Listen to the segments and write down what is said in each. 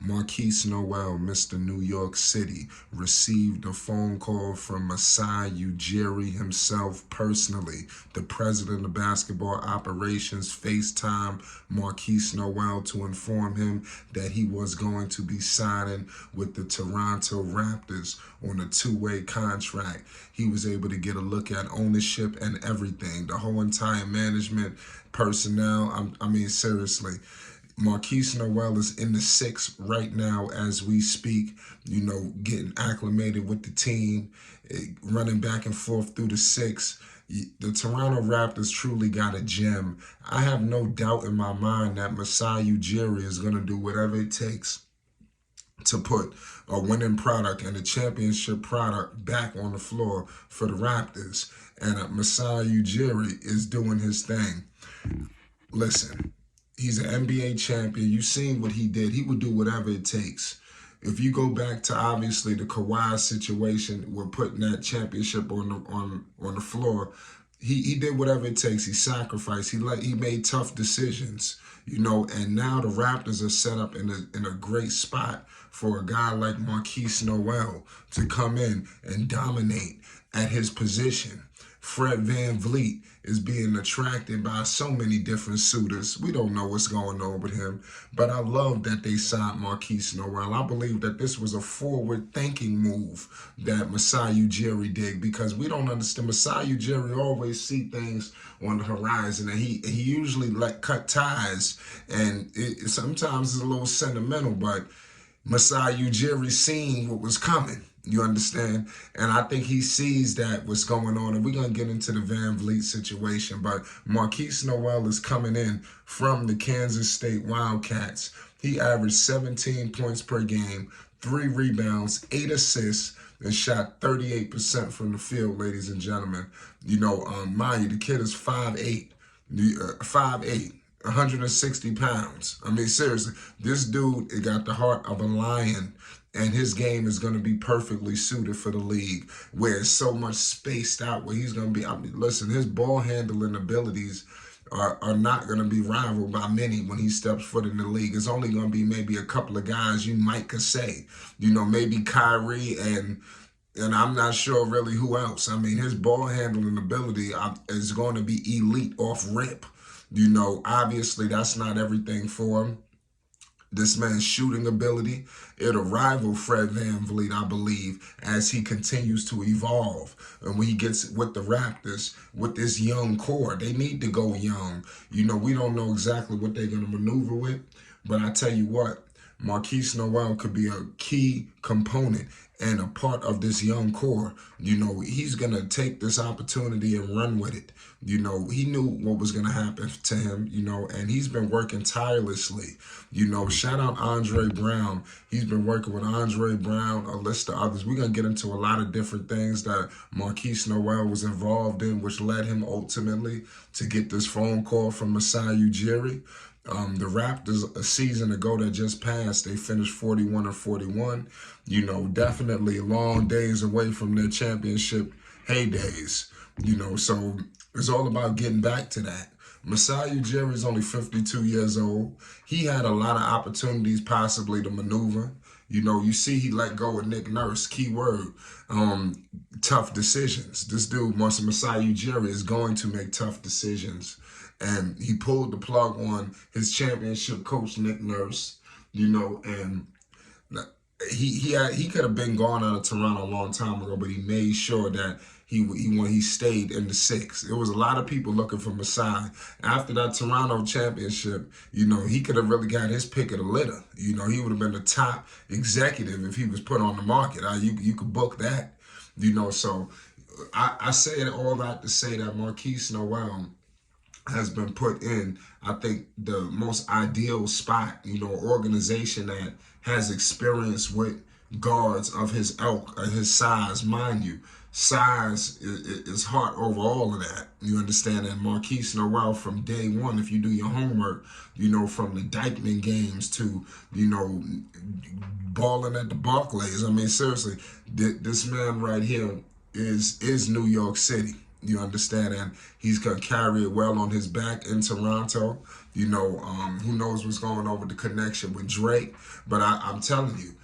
Markquis Nowell, Mr. New York City, received a phone call from Masai Ujiri himself personally. The president of basketball operations FaceTime Markquis Nowell to inform him that he was going to be signing with the Toronto Raptors on a two-way contract. He was able to get a look at ownership and everything, the whole entire management, personnel. I mean, seriously. Markquis Nowell is in the six right now as we speak, getting acclimated with the team, running back and forth through the six. The Toronto Raptors truly got a gem. I have no doubt in my mind that Masai Ujiri is going to do whatever it takes to put a winning product and a championship product back on the floor for the Raptors. And Masai Ujiri is doing his thing. Listen. He's an NBA champion. You've seen what he did. He would do whatever it takes. If you go back to obviously the Kawhi situation, we're putting that championship on the floor. He did whatever it takes. He sacrificed. He made tough decisions. And now the Raptors are set up in a great spot for a guy like Markquis Nowell to come in and dominate at his position. Fred VanVleet is being attracted by so many different suitors. We don't know what's going on with him, but I love that they signed Markquis Nowell. I believe that this was a forward-thinking move that Masai Ujiri did, because we don't understand. Masai Ujiri always see things on the horizon, and he usually cut ties, and sometimes it's a little sentimental, but Masai Ujiri seen what was coming. You understand? And I think he sees that what's going on. And we're going to get into the VanVleet situation. But Markquis Nowell is coming in from the Kansas State Wildcats. He averaged 17 points per game, 3 rebounds, 8 assists, and shot 38% from the field, ladies and gentlemen. Mind you, the kid is 5'8", 160 pounds. I mean, seriously, this dude got the heart of a lion. And his game is going to be perfectly suited for the league, where it's so much spaced out, where he's going to be, listen, his ball handling abilities are not going to be rivaled by many when he steps foot in the league. It's only going to be maybe a couple of guys you might could say, maybe Kyrie and I'm not sure really who else. I mean, his ball handling ability is going to be elite off rip. Obviously that's not everything for him. This man's shooting ability, it'll rival Fred VanVleet, I believe, as he continues to evolve. And when he gets with the Raptors, with this young core, they need to go young. We don't know exactly what they're going to maneuver with, but I tell you what, Markquis Nowell could be a key component and a part of this young core. He's going to take this opportunity and run with it. He knew what was going to happen to him, and he's been working tirelessly. Shout out Andre Brown. He's been working with Andre Brown, a list of others. We're going to get into a lot of different things that Markquis Nowell was involved in, which led him ultimately to get this phone call from Masai Ujiri. The Raptors, a season ago that just passed, they finished 41-41. Definitely long days away from their championship heydays. So it's all about getting back to that. Masai Ujiri is only 52 years old. He had a lot of opportunities possibly to maneuver. You see he let go of Nick Nurse, key word, tough decisions. This dude, Masai Ujiri, is going to make tough decisions. And he pulled the plug on his championship coach, Nick Nurse, and he could have been gone out of Toronto a long time ago, but he made sure that he stayed in the six. There was a lot of people looking for Masai. After that Toronto championship, he could have really got his pick of the litter. He would have been the top executive if he was put on the market. You could book that. So I say all that to say that Markquis Nowell has been put in, I think, the most ideal spot, organization that has experience with guards of his ilk, his size. Mind you, size is heart over all of that. You understand? And Markquis Nowell from day one, if you do your homework, from the Dykeman games to, balling at the Barclays. I mean, seriously, this man right here is New York City. You understand? And he's going to carry it well on his back in Toronto. Who knows what's going on with the connection with Drake. But I'm telling you,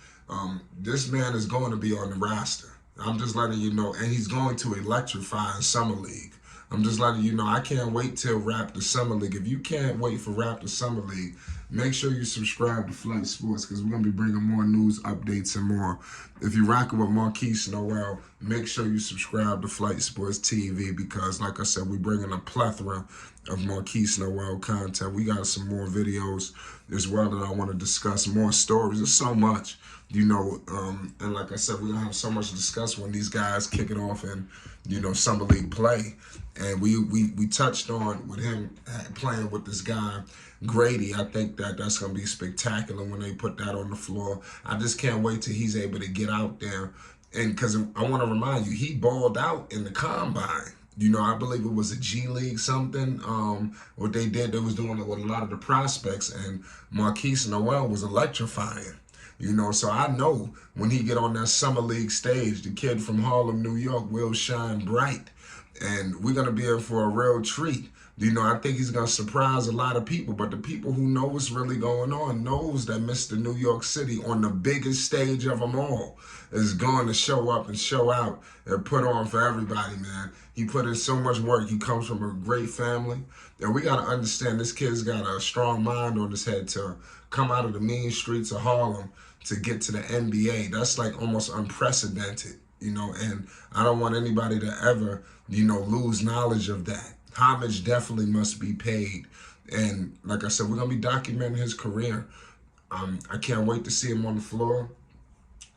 this man is going to be on the roster. I'm just letting you know. And he's going to electrify in Summer League. I'm just letting you know, I can't wait till Raptors Summer League. If you can't wait for Raptors Summer League, make sure you subscribe to Flight Sports because we're going to be bringing more news, updates, and more. If you're rocking with Markquis Nowell, make sure you subscribe to Flight Sports TV because, like I said, we're bringing a plethora of Markquis Nowell content. We got some more videos as well that I want to discuss, more stories. There's so much, and like I said, we're going to have so much to discuss when these guys kick it off in, Summer League play. And we touched on with him playing with this guy, Grady. I think that's going to be spectacular when they put that on the floor. I just can't wait till he's able to get out there. And because I want to remind you, he balled out in the combine. I believe it was a G League something. What they did, they was doing it with a lot of the prospects, and Markquis Nowell was electrifying. So I know when he get on that Summer League stage, the kid from Harlem, New York, will shine bright. And we're going to be in for a real treat. I think he's going to surprise a lot of people. But the people who know what's really going on knows that Mr. New York City, on the biggest stage of them all, is going to show up and show out and put on for everybody, man. He put in so much work. He comes from a great family. And we got to understand this kid's got a strong mind on his head to come out of the mean streets of Harlem to get to the NBA. That's like almost unprecedented. And I don't want anybody to ever, lose knowledge of that. Homage definitely must be paid. And like I said, we're going to be documenting his career. I can't wait to see him on the floor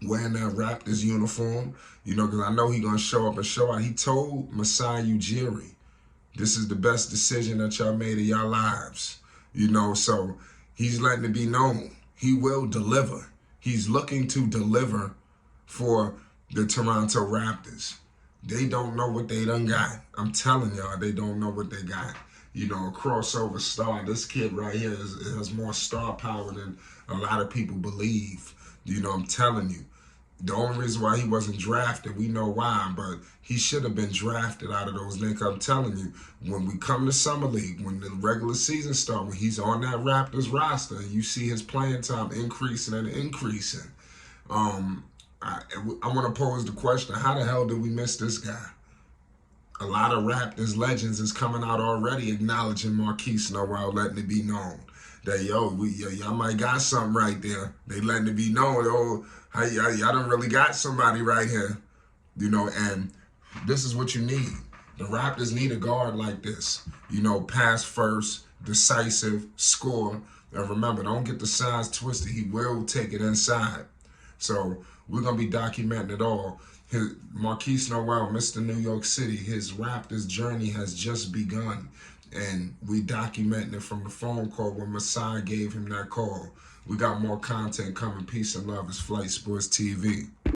wearing that Raptors uniform, because I know he's going to show up and show out. He told Masai Ujiri, this is the best decision that y'all made of your lives. So he's letting it be known. He will deliver. He's looking to deliver for the Toronto Raptors. They don't know what they done got. I'm telling y'all, they don't know what they got. A crossover star. This kid right here has more star power than a lot of people believe. I'm telling you. The only reason why he wasn't drafted, we know why, but he should have been drafted out of those links. I'm telling you, when we come to Summer League, when the regular season starts, when he's on that Raptors roster, and you see his playing time increasing and increasing, I want to pose the question, how the hell did we miss this guy? A lot of Raptors legends is coming out already acknowledging Markquis Nowell, letting it be known that, y'all might got something right there. They letting it be known, y'all done really got somebody right here. And this is what you need. The Raptors need a guard like this. Pass first, decisive, score. And remember, don't get the size twisted. He will take it inside. So we're going to be documenting it all. Markquis Nowell, Mr. New York City, his Raptors journey has just begun. And we documenting it from the phone call when Masai gave him that call. We got more content coming. Peace and love. It's Flight Sports TV.